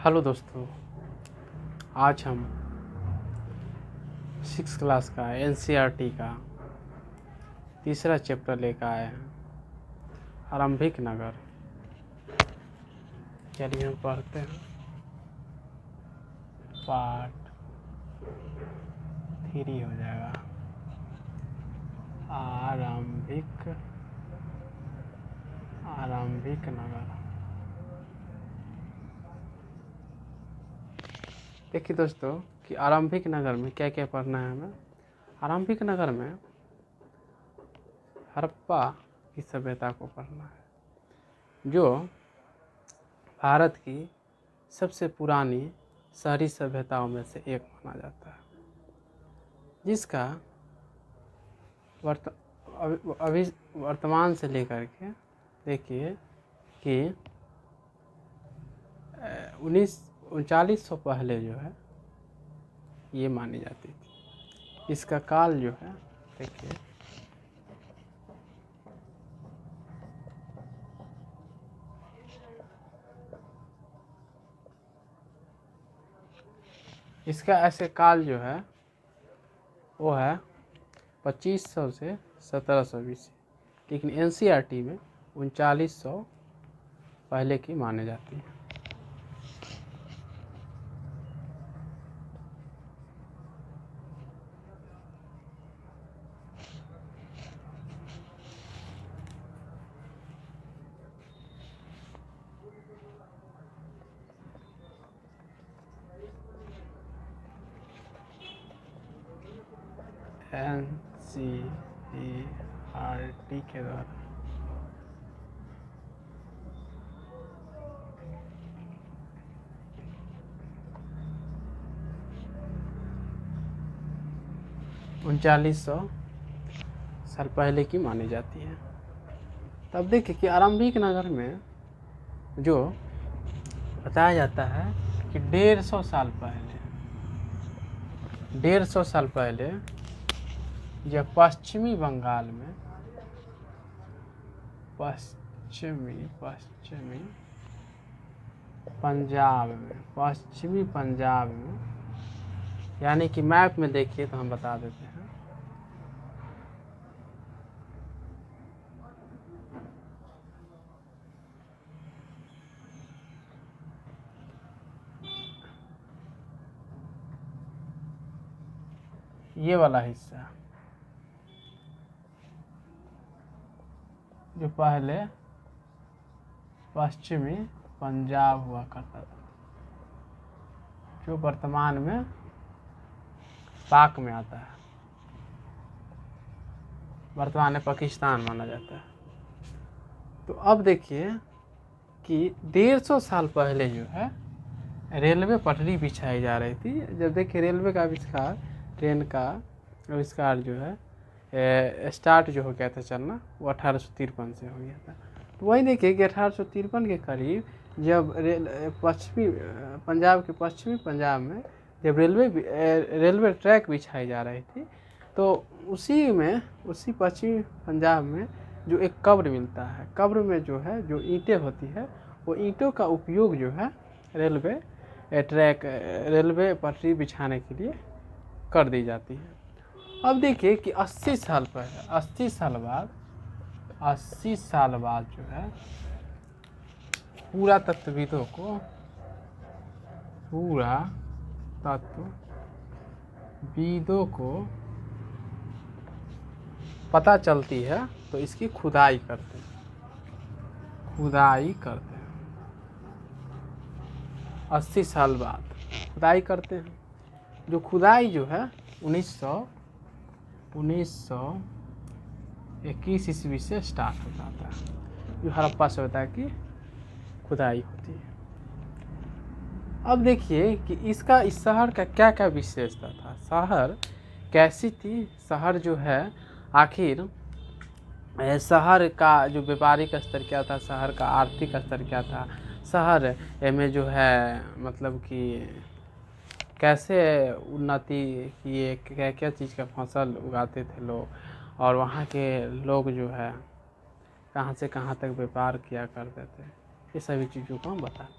Hello दोस्तों, आज हम 6 क्लास का एनसीईआरटी का तीसरा चैप्टर लेकर आए हैं, आरंभिक नगर। चलिए हम पढ़ते हैं। पार्ट 3 हो जाएगा, आरंभिक नगर। देखिए दोस्तों कि आरंभिक नगर में क्या क्या पढ़ना है हमें। आरंभिक नगर में हड़प्पा की सभ्यता को पढ़ना है, जो भारत की सबसे पुरानी शहरी सभ्यताओं में से एक माना जाता है, जिसका अभी वर्तमान से लेकर के देखिए कि 3900 पहले जो है ये मानी जाती थी। इसका काल जो है देखिए इसका ऐसे काल जो है वो है 2500 से 1700 BC, लेकिन एनसीईआरटी में 3900 पहले की माने जाती है। एनसीईआरटी के द्वारा उनचालीस सौ साल पहले की मानी जाती है। तब देखिए कि आरंभिक नगर में जो बताया जाता है कि 150 साल पहले जब पश्चिमी बंगाल में पश्चिमी पंजाब में यानी कि मैप में देखिए तो हम बता देते हैं। ये वाला हिस्सा जो पहले पश्चिमी पंजाब हुआ करता था, जो वर्तमान में पाक में आता है, वर्तमान में पाकिस्तान माना जाता है। तो अब देखिए कि 150 साल पहले जो है रेलवे पटरी बिछाई जा रही थी। जब देखिए रेलवे का आविष्कार, ट्रेन का आविष्कार जो है स्टार्ट जो हो गया था चलना, वो 1853 से हो गया था। तो वही देखिए कि 1853 के करीब जब पंजाब के पश्चिमी पंजाब में जब रेलवे ट्रैक बिछाई जा रही थी, तो उसी पश्चिमी पंजाब में जो एक कब्र मिलता है, कब्र में जो है जो ईंटें होती है, वो ईंटों का उपयोग जो है रेलवे पटरी बिछाने के लिए कर दी जाती है। अब देखिए कि 80 साल बाद जो है पुरातत्वविदों को पता चलती है, तो इसकी खुदाई करते हैं। 80 साल बाद खुदाई करते हैं। जो खुदाई जो है 1921 ईस्वी से स्टार्ट हो जाता है, जो हड़प्पा सभ्यता की खुदाई होती है। अब देखिए कि इस शहर का क्या क्या विशेषता था, शहर कैसी थी, शहर जो है आखिर शहर का जो व्यापारिक स्तर क्या था, शहर का आर्थिक स्तर क्या था, शहर में जो है मतलब कि कैसे उन्नति किए, क्या क्या चीज़ का फसल उगाते थे लोग, और वहाँ के लोग जो है कहाँ से कहाँ तक व्यापार किया करते थे, ये सभी चीज़ों को हम बताते हैं।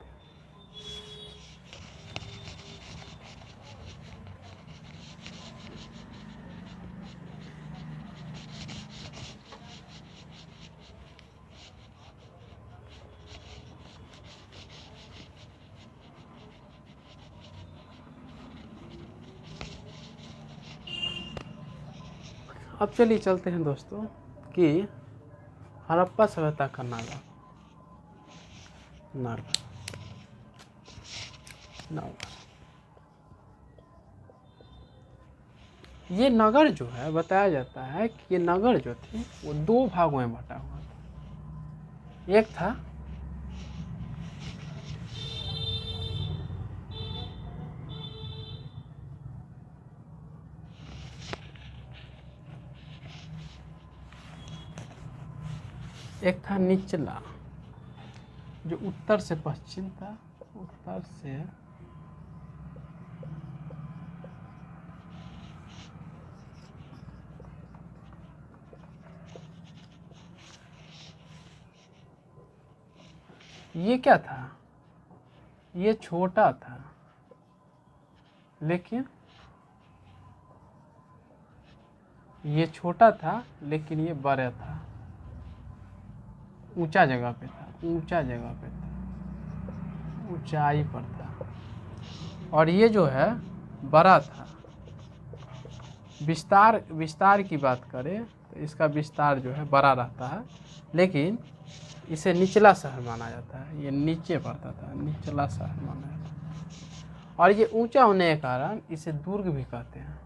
अब चलिए चलते हैं दोस्तों कि हड़प्पा सभ्यता का नगर ये नगर जो है बताया जाता है कि ये नगर जो थे वो 2 भागों में बटा हुआ था। एक था निचला, जो उत्तर से पश्चिम था, उत्तर से ये क्या था, ये छोटा था लेकिन ये छोटा था लेकिन ये बड़ा था, ऊंचा जगह पे था, ऊंचाई पर था। और ये जो है बड़ा था। विस्तार की बात करें तो इसका विस्तार जो है बड़ा रहता है, लेकिन इसे निचला शहर माना जाता है। ये नीचे पड़ता था, निचला शहर माना जाता है। और ये ऊंचा होने के कारण इसे दुर्ग भी कहते हैं,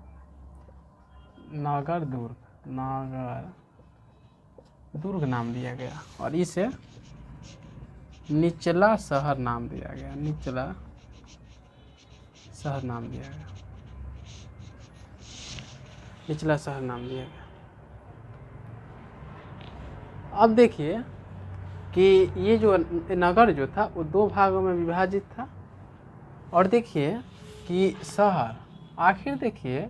नागर दुर्ग नाम दिया गया। और इसे निचला शहर नाम दिया गया, अब देखिए कि ये जो नगर जो था वो 2 भागों में विभाजित था। और देखिए कि शहर, आखिर देखिए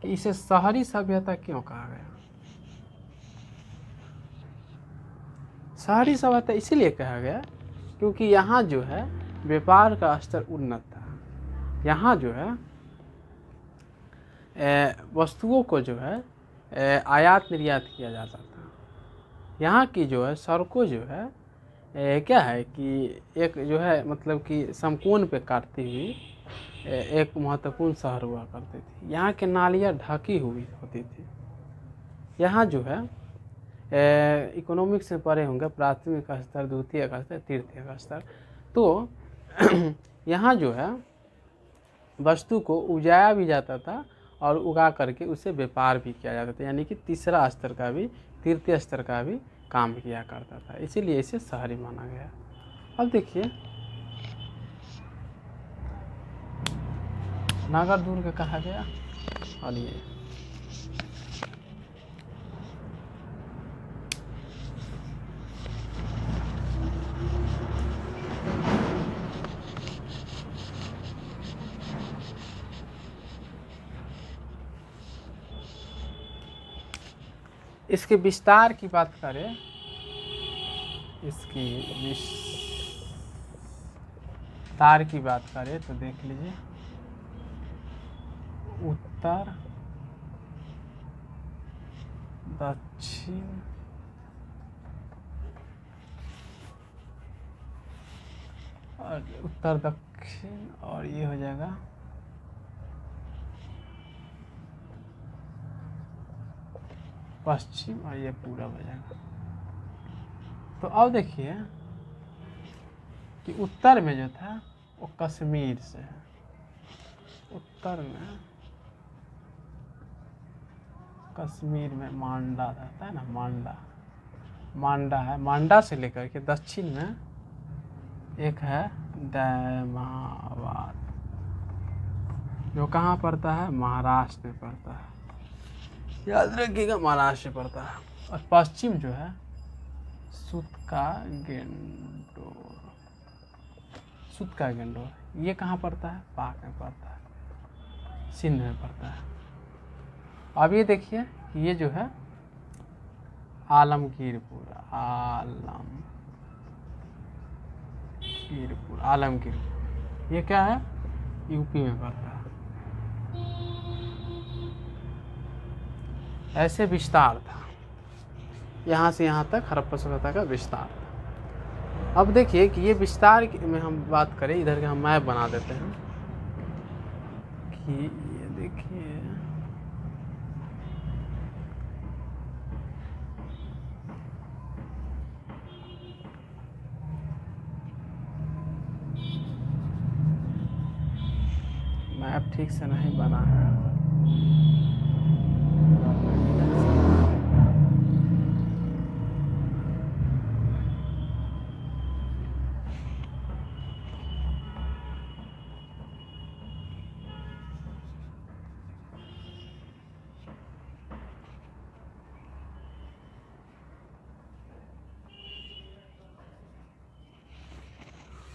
कि इसे शहरी सभ्यता क्यों कहा गया। शहरी सभ्यता इसीलिए कहा गया क्योंकि यहाँ जो है व्यापार का स्तर उन्नत था। यहाँ जो है वस्तुओं को जो है आयात निर्यात किया जाता था। यहाँ की जो है सड़कों जो है क्या है कि एक जो है मतलब कि समकोण पे काटती हुई एक महत्वपूर्ण शहर हुआ करती थी। यहाँ के नालियाँ ढकी हुई होती थी। यहाँ जो है इकोनॉमिक्स से पढ़े होंगे, प्राथमिक स्तर, द्वितीयक स्तर, तृतीयक स्तर। तो यहाँ जो है वस्तु को उगाया भी जाता था और उगा करके उसे व्यापार भी किया जाता था, यानी कि तीसरा स्तर का भी, तृतीय स्तर का भी काम किया करता था। इसीलिए इसे शहरी माना गया। अब देखिए नागर दुर्ग कहा गया। और ये इसके विस्तार की बात करें, तो देख लीजिए उत्तर, दक्षिण, और उत्तर दक्षिण, और ये हो जाएगा पश्चिम, और ये पूरब हो जाएगा। तो अब देखिए कि उत्तर में जो था वो कश्मीर से है। उत्तर में कश्मीर में मांडा रहता है ना, मांडा है। मांडा से लेकर के दक्षिण में एक है दैमाबाद, जो कहाँ पड़ता है, महाराष्ट्र में पड़ता है। याद रखिएगा, महाराष्ट्र में पड़ता है। और पश्चिम जो है सुतका गेंडोर, ये कहाँ पड़ता है, पाक में पड़ता है, सिंध में पड़ता है। अब ये देखिए ये जो है आलमगीरपुर, ये क्या है, यूपी में पड़ता है। ऐसे विस्तार था, यहाँ से यहाँ तक हड़प्पा सभ्यता का विस्तार था। अब देखिए कि ये विस्तार में हम बात करें, इधर का हम मैप बना देते हैं कि ये देखिए मैप ठीक से नहीं बना है।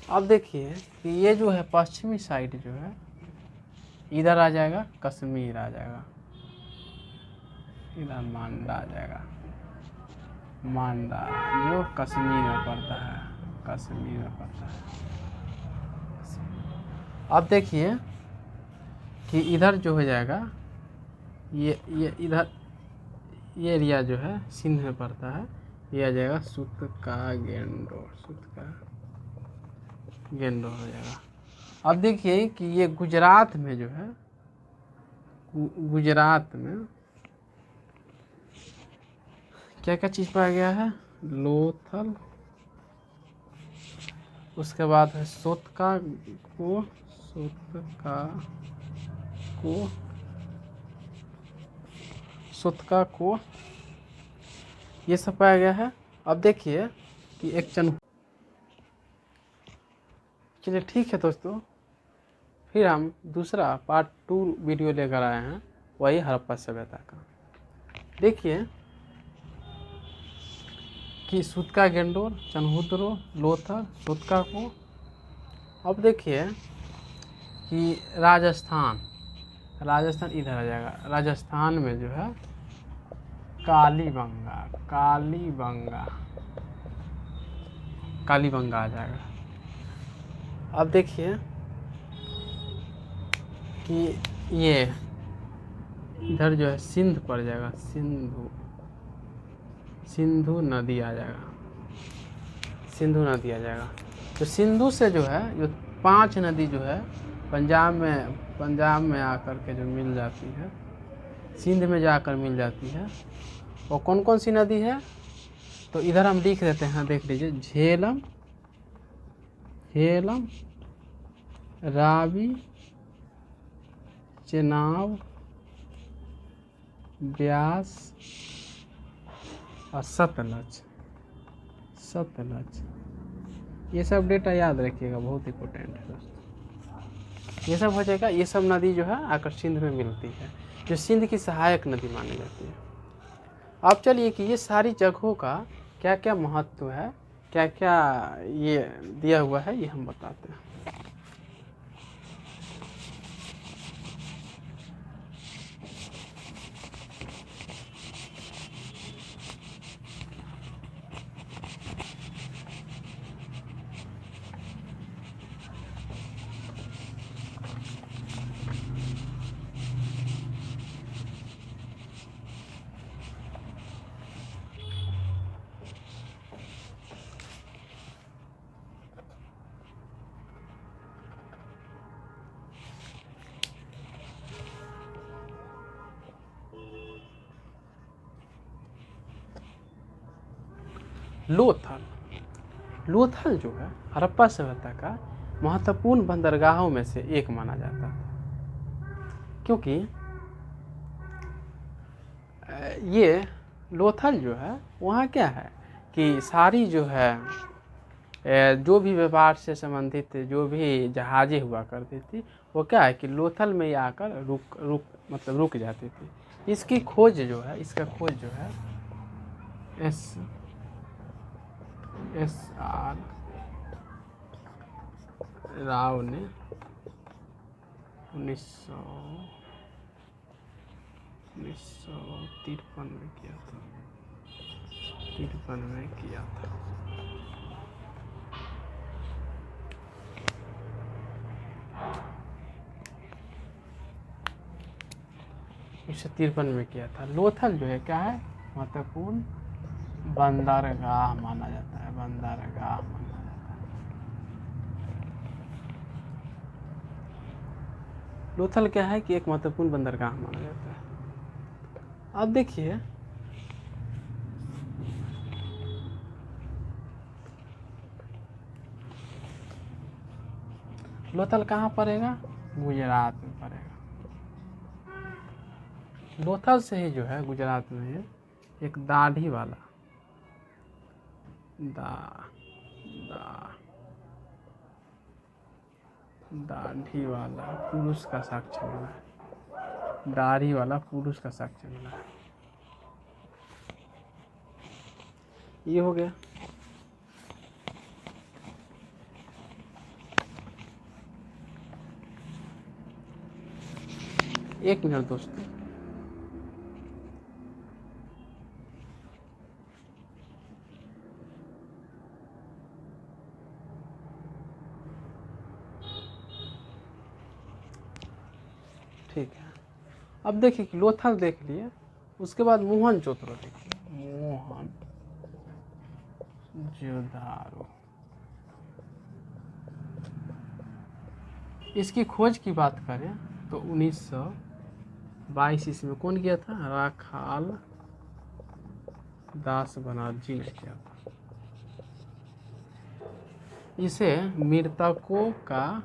अब देखिए कि ये जो है पश्चिमी साइड जो है इधर आ जाएगा, कश्मीर आ जाएगा, इधर मांडा आ जाएगा, मांडा जो कश्मीर में पड़ता है, कश्मीर में पड़ता है। अब देखिए कि इधर जो हो जाएगा ये इधर ये एरिया जो है सिंध में पड़ता है, ये आ जाएगा सुत का गेंडोर, सुत का गेंडोर हो जाएगा। अब देखिए कि ये गुजरात में जो है, गुजरात में क्या क्या चीज़ पाया गया है, लोथल, उसके बाद है सोतका को, सोतका को, सोतका को, ये सब पाया गया है। अब देखिए कि एक चलिए ठीक है दोस्तों, फिर हम दूसरा पार्ट 2 वीडियो लेकर आए हैं, वही हड़प्पा सभ्यता का। देखिए कि सुतका गेंडोर, चनहुद्रो, लोथल, सुतका को। अब देखिए कि राजस्थान इधर आ जाएगा, राजस्थान में जो है कालीबंगा आ जाएगा। अब देखिए कि ये इधर जो है सिंध पड़ जाएगा, सिंधु नदी आ जाएगा, सिंधु नदी आ जाएगा। तो सिंधु से जो है जो 5 नदी जो है पंजाब में आकर के जो मिल जाती है, सिंध में जाकर मिल जाती है, वो कौन कौन सी नदी है, तो इधर हम लिख देते हैं, देख लीजिए, झेलम, रावी, चेनाब, ब्यास और सतलज। ये सब डेटा याद रखिएगा, बहुत इंपॉर्टेंट है दोस्तों। ये सब हो जाएगा, ये सब नदी जो है आकर सिंध में मिलती है, जो सिंध की सहायक नदी मानी जाती है। अब चलिए कि ये सारी जगहों का क्या क्या महत्व है, क्या क्या ये दिया हुआ है, ये हम बताते हैं। लोथल जो है हड़प्पा सभ्यता का महत्वपूर्ण बंदरगाहों में से एक माना जाता है, क्योंकि ये लोथल जो है वहाँ क्या है कि सारी जो है जो भी व्यापार से संबंधित जो भी जहाज़ें हुआ करती थी, वो क्या है कि लोथल में ही आकर रुक जाती थी। इसकी खोज जो है, इसका खोज जो है SR राव ने 1953 में किया था, 53 में किया था। में किया था। लोथल जो है क्या है, महत्वपूर्ण बंदरगाह माना जाता है, बंदरगाह माना जाता है। लोथल क्या है कि एक महत्वपूर्ण बंदरगाह माना जाता है। अब देखिए लोथल कहाँ पड़ेगा, गुजरात में पड़ेगा। लोथल से ही जो है गुजरात में एक दाढ़ी वाला दाढ़ी वाला पुरुष का साक्ष्य मिला है। दाढ़ी वाला पुरुष का साक्ष्य मिला है। ये हो गया। एक मिनट दोस्तों, ठीक है। अब देखिए कि लोथल देख लिए, उसके बाद मोहन जोदड़ो देखिए। मोहन जोदड़ो, इसकी खोज की बात करें तो 1922 ईस्वी में कौन किया था? राखाल दास बनर्जी ने किया था। इसे मृतकों का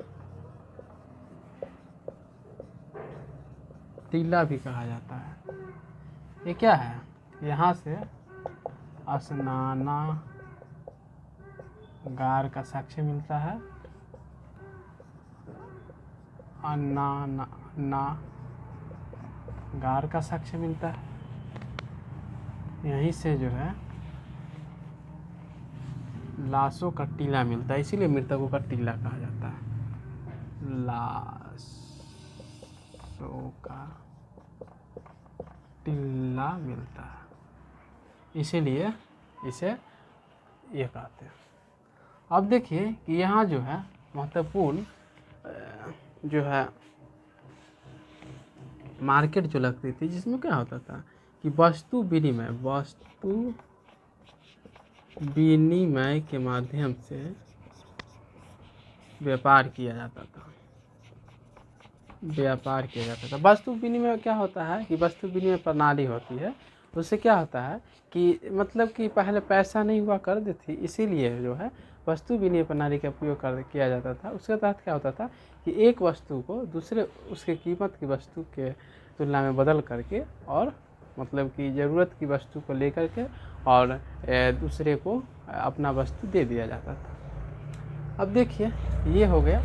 टीला भी कहा जाता है। ये क्या है? यहाँ से स्नानागार का साक्ष्य मिलता है। अन्नागार का साक्ष्य मिलता है। यहीं से जो है लाशों का टीला मिलता है, इसीलिए मृतकों का टीला कहा जाता है। लाशों का टीला मिलता है, इसीलिए इसे ये कहते हैं। अब देखिए कि यहाँ जो है महत्वपूर्ण जो है मार्केट जो लगती थी, जिसमें क्या होता था कि वस्तु विनिमय के माध्यम से व्यापार किया जाता था। वस्तु विनिमय क्या होता है कि वस्तु विनिमय प्रणाली होती है। उससे क्या होता है कि मतलब कि पहले पैसा नहीं हुआ करती थी, इसीलिए जो है वस्तु विनिमय प्रणाली का उपयोग किया जाता था। उसके तहत क्या होता था कि एक वस्तु को दूसरे उसके कीमत की वस्तु के तुलना में बदल करके और मतलब कि ज़रूरत की वस्तु को लेकर के और दूसरे को अपना वस्तु दे दिया जाता था। अब देखिए ये हो गया।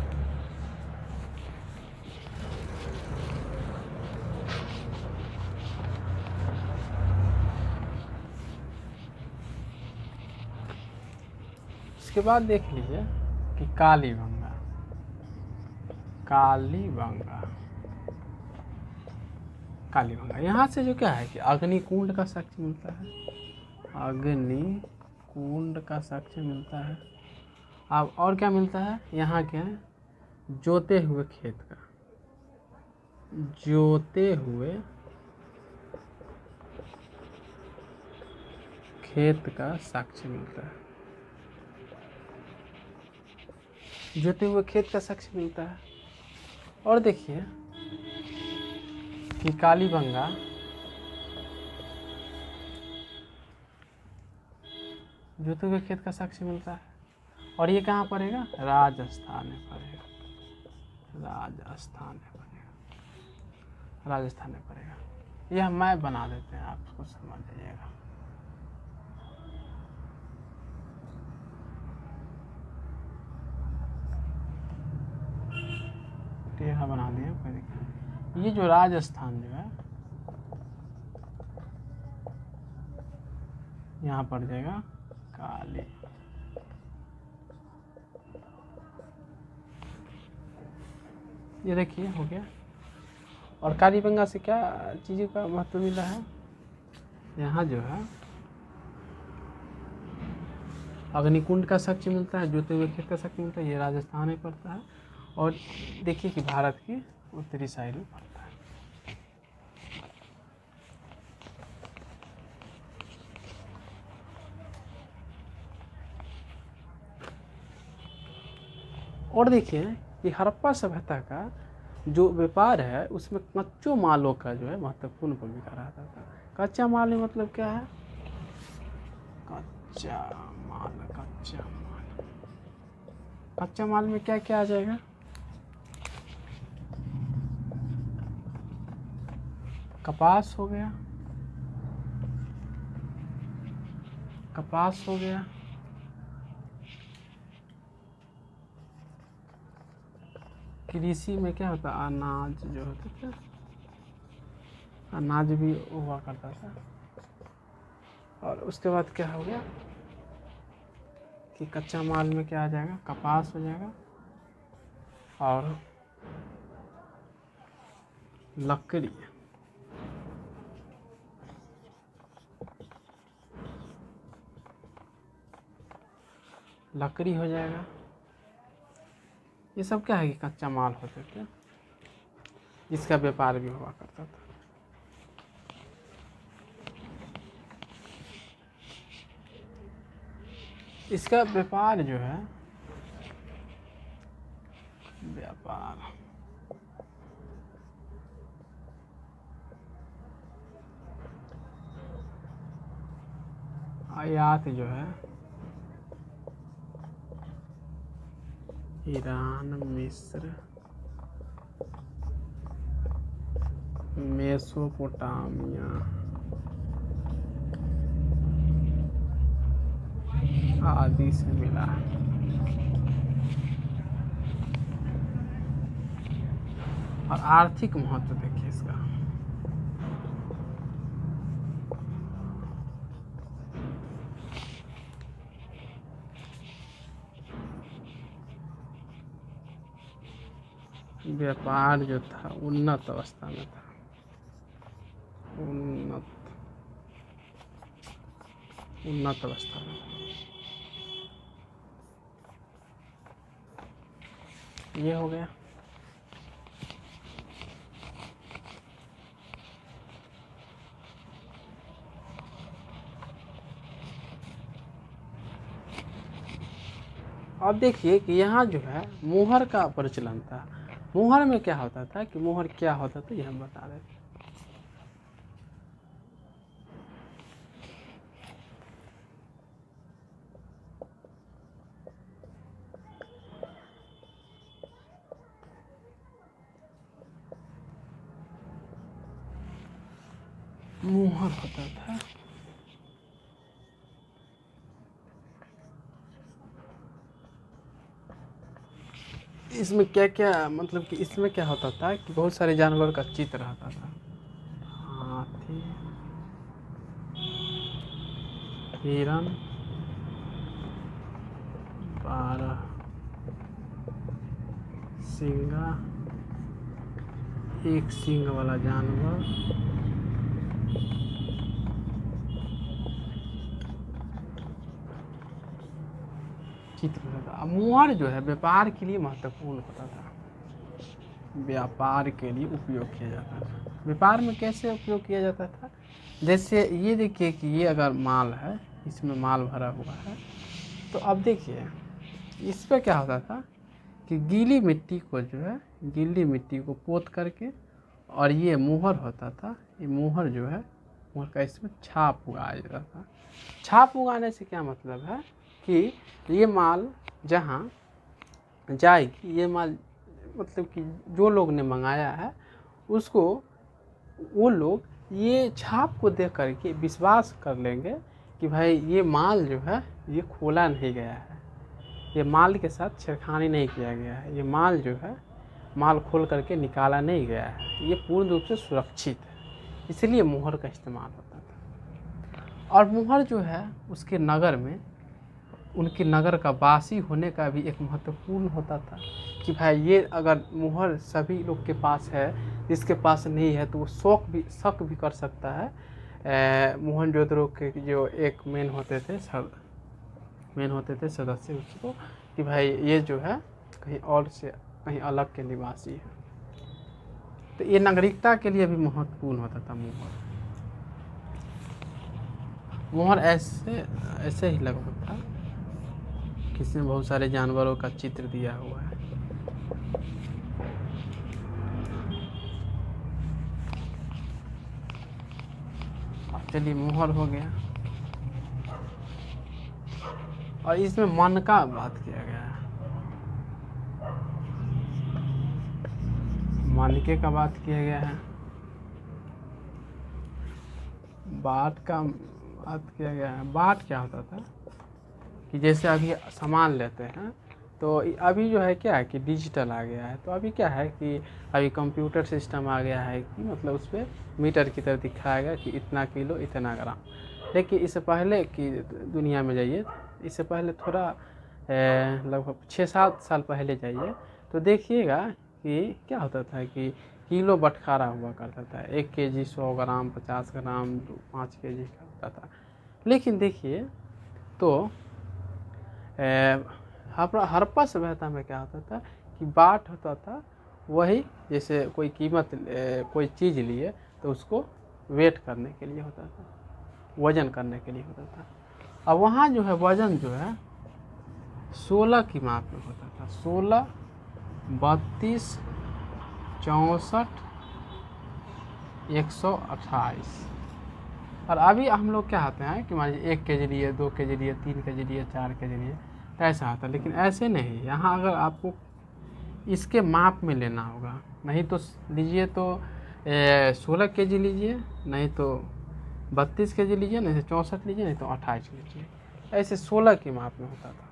इसके बाद देख लीजिए कि कालीबंगा यहाँ से जो क्या है कि अग्निकुंड का साक्ष्य मिलता है। अग्निकुंड का साक्ष्य मिलता है। अब और क्या मिलता है? यहाँ क्या है? जोते हुए खेत का साक्ष्य मिलता है। जोते हुए खेत का साक्ष्य मिलता है। और देखिए कि कालीबंगा जोते हुए खेत का साक्ष्य मिलता है। और ये कहाँ पड़ेगा? राजस्थान में पड़ेगा। राजस्थान में पड़ेगा। यह मैप बना देते हैं, आप उसको समझ जाइएगा। यहाँ बना दिया, कोई दिक्कत नहीं। ये जो राजस्थान जो है यहाँ पड़ जाएगा काली। ये देखिए हो गया। और कालीबंगा से क्या चीज़ों का महत्व मिला है? यहाँ जो है अग्निकुंड का साक्ष्य मिलता है, जोते हुए खेत का साक्ष्य मिलता है। ये राजस्थान में पड़ता है। और देखिए कि भारत की उत्तरी साइड में पड़ता है। और देखिए कि हड़प्पा सभ्यता का जो व्यापार है उसमें कच्चों मालों का जो है महत्वपूर्ण भूमिका रहता था। कच्चा माल में मतलब क्या है? कच्चा माल में क्या क्या आ जाएगा? कपास हो गया, कपास हो गया। कृषि में क्या होता है, अनाज जो होता था, अनाज भी हुआ करता था। और उसके बाद क्या हो गया कि कच्चा माल में क्या आ जाएगा, कपास हो जाएगा और लकड़ी। लकड़ी हो जाएगा। ये सब क्या है कि कच्चा माल होते थे, जिसका व्यापार भी हुआ करता था। इसका व्यापार जो है, व्यापार आयात जो है ईरान, मिस्र, मेसोपोटामिया आदि से मिला। और आर्थिक महत्व देखिए इसका, व्यापार जो था उन्नत अवस्था में था, उन्नत अवस्था में। ये हो गया। अब देखिए कि यहाँ जो है मुहर का प्रचलन था। मुहर में क्या होता था कि मुहर क्या होता था, ये हम बता रहे थे। मुहर होता था, इसमें क्या क्या, मतलब कि इसमें क्या होता था कि बहुत सारे जानवर का चित्र रहता था। हाथी, हिरन, 12 सिंगा, एक सींग वाला जानवर, चित्र होता था। मुहर जो है व्यापार के लिए महत्वपूर्ण होता था, व्यापार के लिए उपयोग किया जाता था। व्यापार में कैसे उपयोग किया जाता था, जैसे ये देखिए कि ये अगर माल है, इसमें माल भरा हुआ है, तो अब देखिए इस पर क्या होता था कि गीली मिट्टी को जो है, गीली मिट्टी को पोत करके, और ये मुहर होता था, ये मुहर जो है, मुहर का इसमें छाप उगाया जाता था। छाप उगाने से क्या मतलब है कि ये माल जहाँ जाएगी, ये माल मतलब कि जो लोग ने मंगाया है उसको, वो लोग ये छाप को देख करके विश्वास कर लेंगे कि भाई ये माल जो है ये खोला नहीं गया है, ये माल के साथ छेड़खानी नहीं किया गया है, ये माल जो है माल खोल करके निकाला नहीं गया है, ये पूर्ण रूप से सुरक्षित है। इसलिए मुहर का इस्तेमाल होता था। और मुहर जो है उसके नगर में, उनके नगर का वासी होने का भी एक महत्वपूर्ण होता था कि भाई ये अगर मुहर सभी लोग के पास है, जिसके पास नहीं है तो वो शक भी कर सकता है। मोहनजोदड़ो के जो एक मेन होते थे सदस्य उसको, कि भाई ये जो है कहीं और से, कहीं अलग के निवासी है। तो ये नागरिकता के लिए भी महत्वपूर्ण होता था मुहर। मुहर ऐसे ही लगभग था, इसमें बहुत सारे जानवरों का चित्र दिया हुआ है। अब चलिए मुहर हो गया, और इसमें मन का बात किया गया है, मानके का बात किया गया है। बाट का बात किया गया है। बाट क्या होता था कि जैसे अभी सामान लेते हैं तो अभी जो है क्या है कि डिजिटल आ गया है, तो अभी क्या है कि अभी कंप्यूटर सिस्टम आ गया है कि मतलब उस पर मीटर की तरह दिखाएगा कि इतना किलो इतना ग्राम। लेकिन इससे पहले की दुनिया में जाइए, इससे पहले थोड़ा लगभग 6-7 साल पहले जाइए तो देखिएगा कि क्या होता था कि किलो बटखारा हुआ करता था, 1 केजी 100 ग्राम 50 ग्राम 5 केजी का होता था। लेकिन देखिए तो हड़प्पा सभ्यता में क्या होता था कि बाट होता था, वही जैसे कोई कीमत कोई चीज़ लिए तो उसको वेट करने के लिए होता था, वजन करने के लिए होता था। अब वहाँ जो है वजन जो है 16 की माप में होता था, 16, 32, 64, 128। और अभी हम लोग क्या होते हैं कि मान लीजिए 1 केजी लिए, 2 केजी लिए, 3 केजी लिए, 4 केजी लिए, तो ऐसा आता है। लेकिन ऐसे नहीं, यहाँ अगर आपको इसके माप में लेना होगा, नहीं तो लीजिए तो 16 केजी लीजिए, नहीं तो 32 केजी लीजिए, नहीं तो 64 लीजिए, नहीं तो 28 लीजिए। ऐसे 16 की माप में होता था।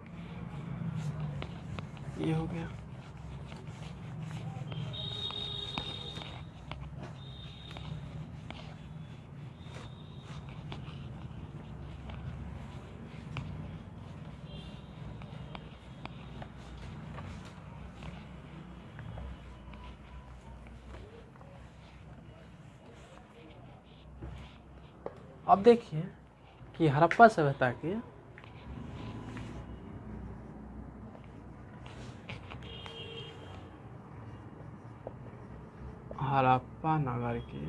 ये हो गया। अब देखिए कि हड़प्पा सभ्यता के हड़प्पा नगर की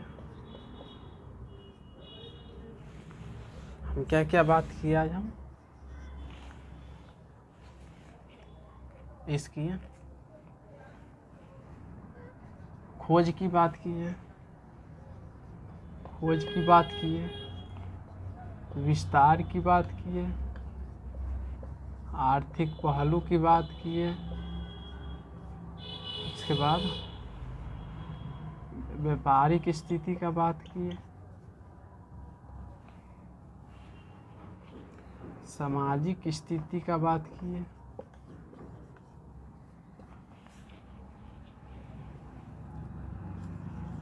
हम क्या क्या बात की आज हम इसकी खोज की बात की है, खोज की बात की है, विस्तार की बात की है, आर्थिक पहलू की बात की है, उसके बाद व्यापारिक स्थिति का बात की है, सामाजिक स्थिति का बात की है,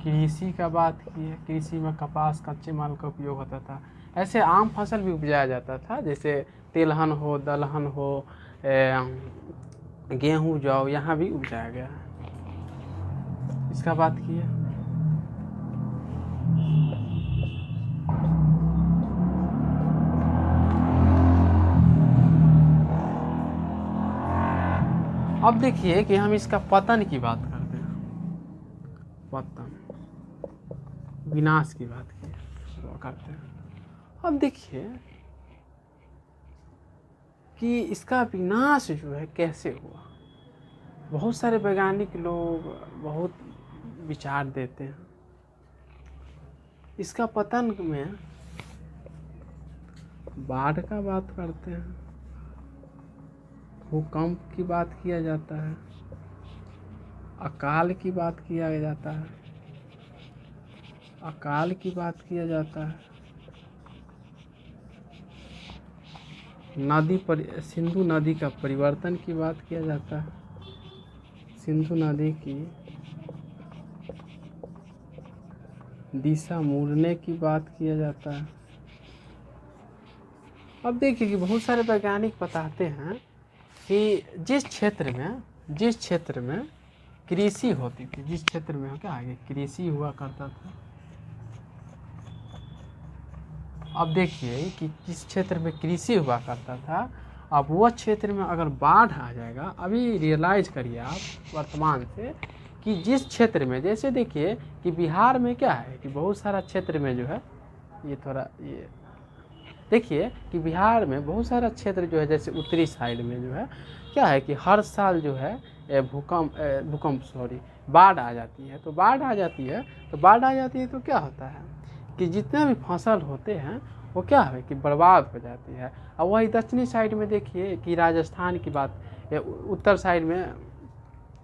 कृषि का बात की है, कृषि में कपास कच्चे माल का उपयोग होता था। ऐसे आम फसल भी उपजाया जाता था, जैसे तिलहन हो, दलहन हो, गेहूँ जौ, यहाँ भी उपजाया गया है। इसका बात की है। अब देखिए कि हम इसका पतन की बात करते हैं, पतन विनाश की बात करते हैं। अब देखिए कि इसका विनाश जो है कैसे हुआ। बहुत सारे वैज्ञानिक लोग बहुत विचार देते हैं। इसका पतन में बाढ़ का बात करते हैं, भूकंप की बात किया जाता है, अकाल की बात किया जाता है, अकाल की बात किया जाता है, सिंधु नदी का परिवर्तन की बात किया जाता है, सिंधु नदी की दिशा मुड़ने की बात किया जाता है। अब देखिए कि बहुत सारे वैज्ञानिक बताते हैं कि जिस क्षेत्र में कृषि होती थी, जिस क्षेत्र में क्या आगे कृषि हुआ करता था, अब देखिए कि जिस क्षेत्र में कृषि हुआ करता था, अब वह क्षेत्र में अगर बाढ़ आ जाएगा, अभी रियलाइज करिए आप वर्तमान से कि जिस क्षेत्र में, जैसे देखिए कि बिहार में क्या है कि बहुत सारा क्षेत्र में जो है, ये थोड़ा ये देखिए कि बिहार में बहुत सारा क्षेत्र जो है, जैसे उत्तरी साइड में जो है क्या है कि हर साल जो है बाढ़ आ जाती है। तो बाढ़ आ जाती है तो क्या होता है कि जितने भी फसल होते हैं वो क्या है कि बर्बाद हो जाती है। और वही दक्षिणी साइड में देखिए कि राजस्थान की बात, उत्तर साइड में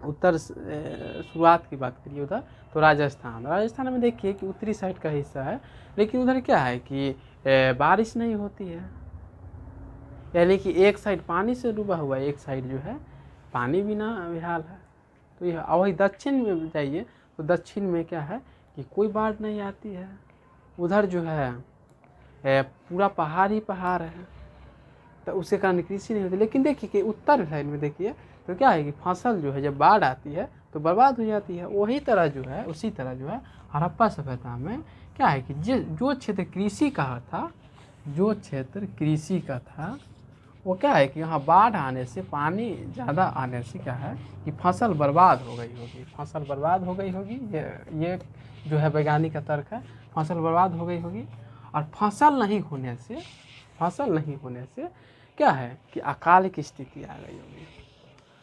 उत्तर शुरुआत की बात करिए उधर, तो राजस्थान में देखिए कि उत्तरी साइड का हिस्सा है, लेकिन उधर क्या है कि बारिश नहीं होती है, यानी कि एक साइड पानी से डूबा हुआ है, एक साइड जो है पानी बिना बेहाल है। तो यह वही दक्षिण में जाइए तो दक्षिण में क्या है कि कोई बाढ़ नहीं आती है, उधर जो है पूरा पहाड़ ही पहाड़ है, तो उसके कारण कृषि नहीं होती। लेकिन देखिए कि उत्तर साइड में देखिए तो क्या है कि फसल जो है जब बाढ़ आती है तो बर्बाद हो जाती है। वही तरह जो है उसी तरह जो है हड़प्पा सभ्यता में क्या है कि जो क्षेत्र कृषि का था, जो क्षेत्र कृषि का था, वो क्या है कि यहाँ बाढ़ आने से, पानी ज़्यादा आने से क्या है कि फसल बर्बाद हो गई होगी, फसल बर्बाद हो गई होगी। ये जो है वैज्ञानिक का तर्क है, फसल बर्बाद हो गई होगी। और फसल नहीं होने से क्या है कि अकाल की स्थिति आ गई होगी,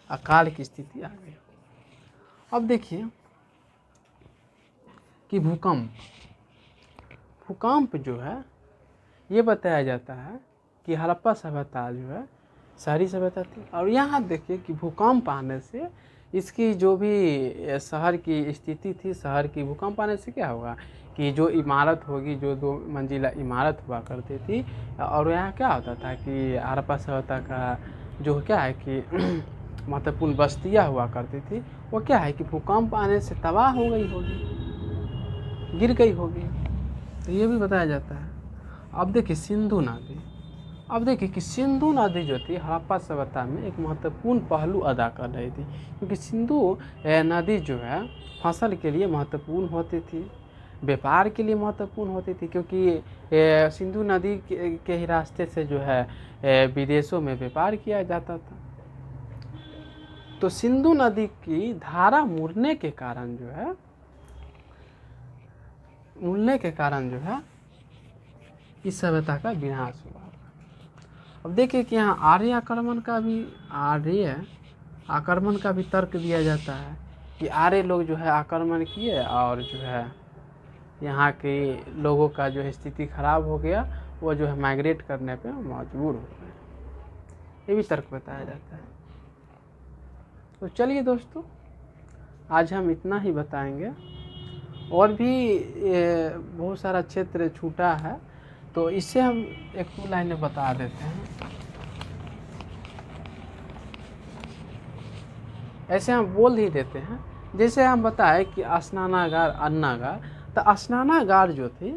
अकाल की स्थिति आ गई होगी। अब देखिए कि भूकंप जो है ये बताया जाता है कि हड़प्पा सभ्यता जो है शहरी सभ्यता थी, और यहाँ देखिए कि भूकंप आने से इसकी जो भी शहर की स्थिति थी, शहर की भूकंप आने से क्या होगा कि जो इमारत होगी, जो 2 मंजिला इमारत हुआ करती थी, और यहाँ क्या होता था कि हड़प्पा सभ्यता का जो क्या है कि महत्वपूर्ण बस्तियाँ हुआ करती थी, वो क्या है कि भूकंप आने से तबाह हो गई होगी, गिर गई होगी। तो ये भी बताया जाता है। अब देखिए सिंधु नदी, अब देखिए कि सिंधु नदी जो थी हड़प्पा सभ्यता में एक महत्वपूर्ण पहलू अदा कर रही थी, क्योंकि सिंधु नदी जो है फसल के लिए महत्वपूर्ण होती थी, व्यापार के लिए महत्वपूर्ण होती थी, क्योंकि सिंधु नदी के ही रास्ते से जो है विदेशों में व्यापार किया जाता था। तो सिंधु नदी की धारा मुड़ने के कारण जो है इस सभ्यता का विनाश हुआ। अब देखिए कि यहाँ आर्य आक्रमण का भी तर्क दिया जाता है कि आर्य लोग जो है आक्रमण किए और जो है यहाँ के लोगों का जो है स्थिति खराब हो गया, वो जो है माइग्रेट करने पे मजबूर हो गए, ये भी तर्क बताया जाता है। तो चलिए दोस्तों, आज हम इतना ही बताएंगे, और भी बहुत सारा क्षेत्र छूटा है, तो इससे हम एक 2 लाइनें बता देते हैं। ऐसे हम बोल ही देते हैं, जैसे हम बताए कि स्नानागार, अन्नागार। तो स्नानागार जो थी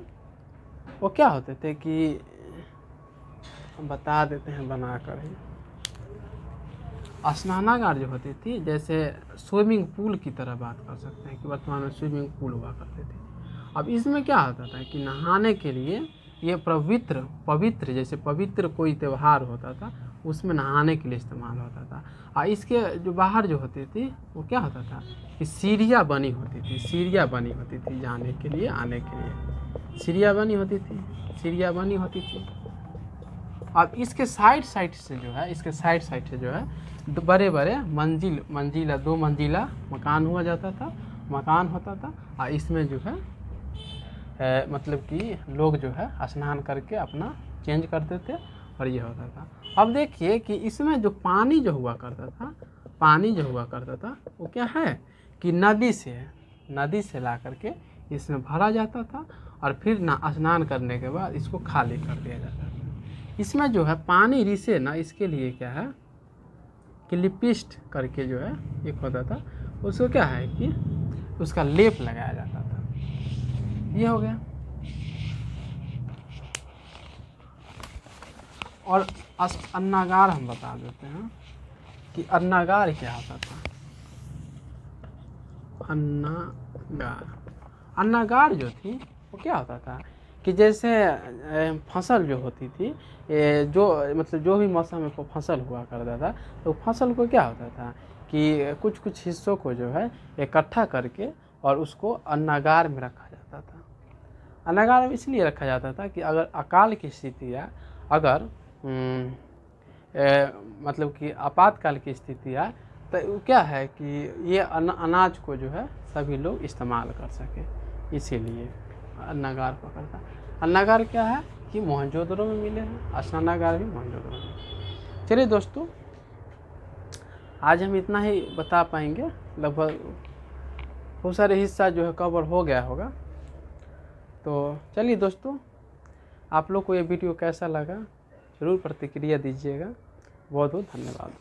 वो क्या होते थे कि हम बता देते हैं बनाकर ही। स्नानागार जो होती थी जैसे स्विमिंग पूल की तरह बात कर सकते हैं कि वर्तमान में स्विमिंग पूल हुआ करते थे। अब इसमें क्या होता था कि नहाने के लिए ये पवित्र जैसे पवित्र कोई त्यौहार होता था उसमें नहाने के लिए इस्तेमाल होता था। और इसके जो बाहर जो होती थी वो क्या होता था कि सीढ़ियाँ बनी होती थी जाने के लिए, आने के लिए सीढ़ियाँ बनी होती थी। अब इसके साइड से जो है बड़े बड़े मंजिला 2 मंजिला मकान होता था। और इसमें जो है मतलब कि लोग जो है स्नान करके अपना चेंज करते थे, और ये होता था। अब देखिए कि इसमें जो पानी जो हुआ करता था वो क्या है कि नदी से ला करके इसमें भरा जाता था, और फिर स्नान करने के बाद इसको खाली कर दिया जाता था। इसमें जो है पानी रिसे ना, इसके लिए क्या है कि लिपिस्ट करके जो है एक होता था, उसको क्या है कि उसका लेप लगाया जाता था। ये हो गया। और अन्नागार हम बता देते हैं कि अन्नागार क्या होता था। अन्नागार जो थी वो क्या होता था कि जैसे फसल जो होती थी, जो मतलब जो भी मौसम में फसल हुआ करता था, तो फसल को क्या होता था कि कुछ हिस्सों को जो है इकट्ठा करके और उसको अन्नागार में रखा जाता था। अन्नागार में इसलिए रखा जाता था कि अगर अकाल की स्थिति है, अगर मतलब कि आपातकाल की स्थिति है, तो क्या है कि ये अनाज को जो है सभी लोग इस्तेमाल कर सके, इसीलिए अन्नागार पकड़ता। अन्नागार क्या है कि मोहनजोदड़ो में मिले हैं, स्नानागार भी मोहनजोदड़ो में। चलिए दोस्तों, आज हम इतना ही बता पाएंगे, लगभग बहुत सारे हिस्सा जो है कवर हो गया होगा। तो चलिए दोस्तों, आप लोग को ये वीडियो कैसा लगा ज़रूर प्रतिक्रिया दीजिएगा। बहुत बहुत धन्यवाद।